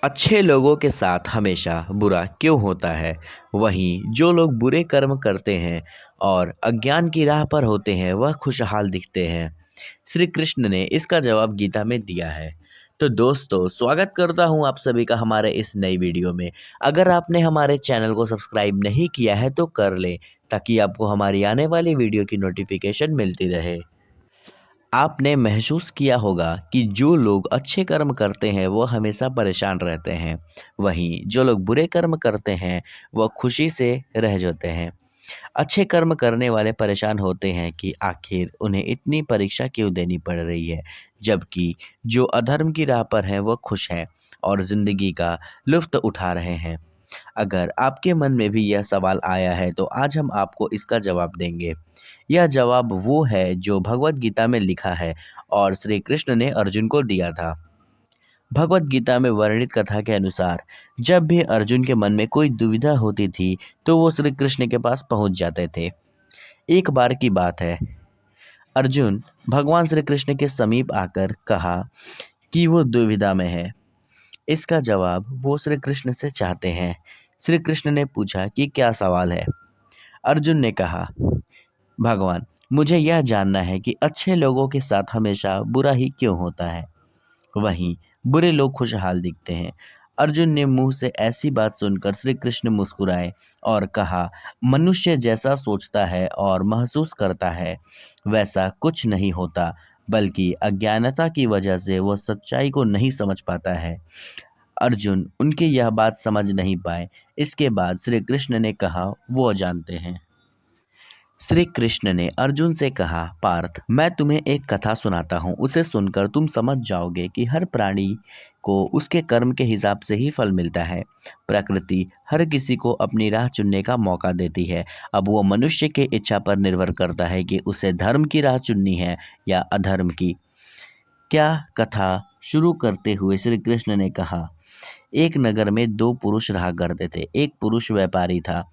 अच्छे लोगों के साथ हमेशा बुरा क्यों होता है? वहीं जो लोग बुरे कर्म करते हैं और अज्ञान की राह पर होते हैं, वह खुशहाल दिखते हैं। श्री कृष्ण ने इसका जवाब गीता में दिया है। तो दोस्तों, स्वागत करता हूं आप सभी का हमारे इस नई वीडियो में। अगर आपने हमारे चैनल को सब्सक्राइब नहीं किया है तो कर लें, ताकि आपको हमारी आने वाली वीडियो की नोटिफिकेशन मिलती रहे। आपने महसूस किया होगा कि जो लोग अच्छे कर्म करते हैं वो हमेशा परेशान रहते हैं। वहीं जो लोग बुरे कर्म करते हैं वह खुशी से रह जाते हैं। अच्छे कर्म करने वाले परेशान होते हैं कि आखिर उन्हें इतनी परीक्षा क्यों देनी पड़ रही है, जबकि जो अधर्म की राह पर हैं वो खुश हैं और ज़िंदगी का लुत्फ़ उठा रहे हैं। अगर आपके मन में भी यह सवाल आया है तो आज हम आपको इसका जवाब देंगे। यह जवाब वो है जो भगवत गीता में लिखा है और श्री कृष्ण ने अर्जुन को दिया था। भगवत गीता में वर्णित कथा के अनुसार जब भी अर्जुन के मन में कोई दुविधा होती थी तो वो श्री कृष्ण के पास पहुंच जाते थे। एक बार की बात है, अर्जुन भगवान श्री कृष्ण के समीप आकर कहा कि वो दुविधा में है। इसका जवाब वो श्री कृष्ण से चाहते हैं। श्री कृष्ण ने पूछा कि क्या सवाल है। अर्जुन ने कहा, भगवान, मुझे यह जानना है कि अच्छे लोगों के साथ हमेशा बुरा ही क्यों होता है, वहीं बुरे लोग खुशहाल दिखते हैं। अर्जुन ने मुंह से ऐसी बात सुनकर श्री कृष्ण मुस्कुराए और कहा, मनुष्य जैसा सोचता है और महसूस करता है वैसा कुछ नहीं होता, बल्कि अज्ञानता की वजह से वह सच्चाई को नहीं समझ पाता है। अर्जुन उनकी यह बात समझ नहीं पाए। इसके बाद श्री कृष्ण ने कहा, वो जानते हैं। श्री कृष्ण ने अर्जुन से कहा, पार्थ, मैं तुम्हें एक कथा सुनाता हूँ। उसे सुनकर तुम समझ जाओगे कि हर प्राणी को उसके कर्म के हिसाब से ही फल मिलता है। प्रकृति हर किसी को अपनी राह चुनने का मौका देती है। अब वो मनुष्य के इच्छा पर निर्भर करता है कि उसे धर्म की राह चुननी है या अधर्म की। क्या कथा शुरू करते हुए श्री कृष्ण ने कहा, एक नगर में दो पुरुष रहा करते थे। एक पुरुष व्यापारी था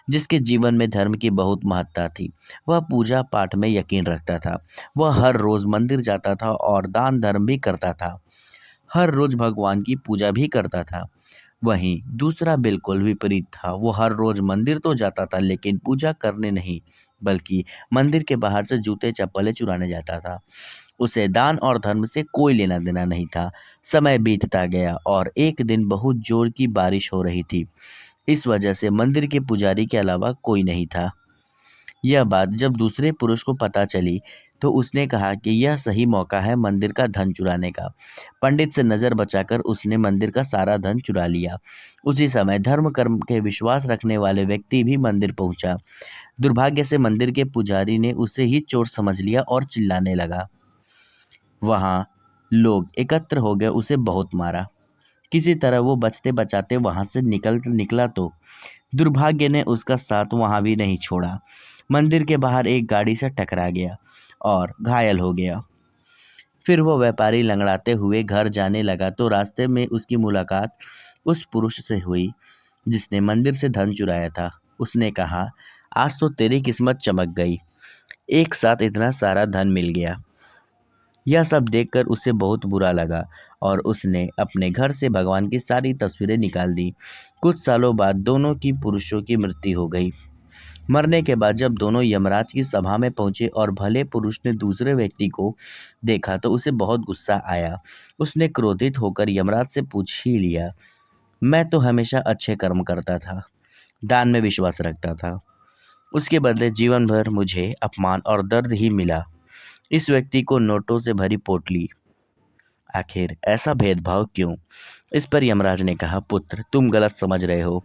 जिसके जीवन में धर्म की बहुत महत्ता थी। वह पूजा पाठ में यकीन रखता था। वह हर रोज मंदिर जाता था और दान धर्म भी करता था। हर रोज भगवान की पूजा भी करता था। वहीं दूसरा बिल्कुल विपरीत था। वो हर रोज मंदिर तो जाता था लेकिन पूजा करने नहीं, बल्कि मंदिर के बाहर से जूते चप्पलें चुराने जाता था। उसे दान और धर्म से कोई लेना देना नहीं था। समय बीतता गया और एक दिन बहुत जोर की बारिश हो रही थी। इस वजह से मंदिर के पुजारी के अलावा कोई नहीं था। यह बात जब दूसरे पुरुष को पता चली तो उसने कहा कि यह सही मौका है मंदिर का धन चुराने का। पंडित से नजर बचाकर उसने मंदिर का सारा धन चुरा लिया। उसी समय धर्म कर्म के विश्वास रखने वाले व्यक्ति भी मंदिर पहुंचा। दुर्भाग्य से मंदिर के पुजारी ने उसे ही चोर समझ लिया और चिल्लाने लगा। वहां लोग एकत्र हो गए, उसे बहुत मारा। किसी तरह वो बचते बचाते वहां से निकला तो दुर्भाग्य ने उसका साथ वहां भी नहीं छोड़ा। मंदिर के बाहर एक गाड़ी से टकरा गया और घायल हो गया। फिर वो व्यापारी लंगड़ाते हुए घर जाने लगा तो रास्ते में उसकी मुलाकात उस पुरुष से हुई जिसने मंदिर से धन चुराया था। उसने कहा, आज तो तेरी किस्मत चमक गई, एक साथ इतना सारा धन मिल गया। यह सब देखकर उसे बहुत बुरा लगा और उसने अपने घर से भगवान की सारी तस्वीरें निकाल दी। कुछ सालों बाद दोनों की पुरुषों की मृत्यु हो गई। मरने के बाद जब दोनों यमराज की सभा में पहुंचे और भले पुरुष ने दूसरे व्यक्ति को देखा तो उसे बहुत गुस्सा आया। उसने क्रोधित होकर यमराज से पूछ ही लिया, मैं तो हमेशा अच्छे कर्म करता था, दान में विश्वास रखता था, उसके बदले जीवन भर मुझे अपमान और दर्द ही मिला। इस व्यक्ति को नोटों से भरी पोटली, आखिर ऐसा भेदभाव क्यों? इस पर यमराज ने कहा, पुत्र, तुम गलत समझ रहे हो।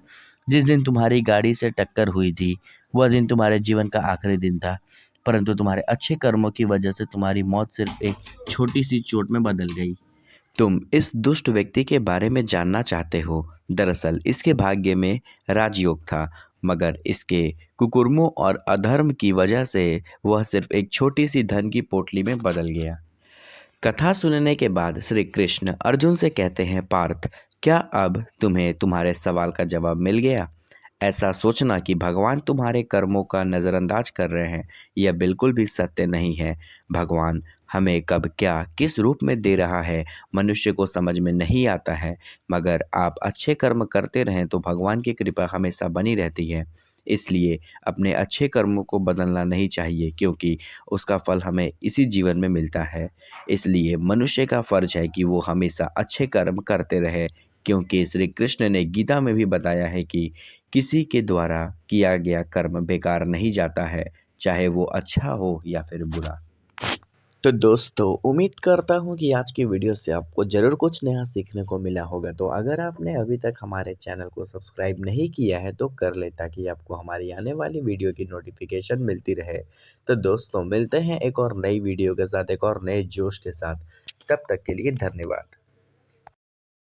जिस दिन तुम्हारी गाड़ी से टक्कर हुई थी वह दिन तुम्हारे जीवन का आखिरी दिन था, परंतु तुम्हारे अच्छे कर्मों की वजह से तुम्हारी मौत सिर्फ एक छोटी सी चोट में बदल गई। तुम इस दुष्ट व्यक्ति के बारे में जानना चाहते हो। दरअसल इसके भाग्य में राजयोग था, मगर इसके कुकर्मों और अधर्म की वजह से वह सिर्फ एक छोटी सी धन की पोटली में बदल गया। कथा सुनने के बाद श्री कृष्ण अर्जुन से कहते हैं, पार्थ, क्या अब तुम्हें तुम्हारे सवाल का जवाब मिल गया? ऐसा सोचना कि भगवान तुम्हारे कर्मों का नज़रअंदाज कर रहे हैं, यह बिल्कुल भी सत्य नहीं है। भगवान हमें कब क्या किस रूप में दे रहा है, मनुष्य को समझ में नहीं आता है। मगर आप अच्छे कर्म करते रहें तो भगवान की कृपा हमेशा बनी रहती है। इसलिए अपने अच्छे कर्मों को बदलना नहीं चाहिए, क्योंकि उसका फल हमें इसी जीवन में मिलता है। इसलिए मनुष्य का फ़र्ज़ है कि वो हमेशा अच्छे कर्म करते रहे, क्योंकि श्री कृष्ण ने गीता में भी बताया है कि किसी के द्वारा किया गया कर्म बेकार नहीं जाता है, चाहे वो अच्छा हो या फिर बुरा। तो दोस्तों, उम्मीद करता हूँ कि आज की वीडियो से आपको ज़रूर कुछ नया सीखने को मिला होगा। तो अगर आपने अभी तक हमारे चैनल को सब्सक्राइब नहीं किया है तो कर लें, ताकि आपको हमारी आने वाली वीडियो की नोटिफिकेशन मिलती रहे। तो दोस्तों, मिलते हैं एक और नई वीडियो के साथ, एक और नए जोश के साथ। तब तक के लिए धन्यवाद।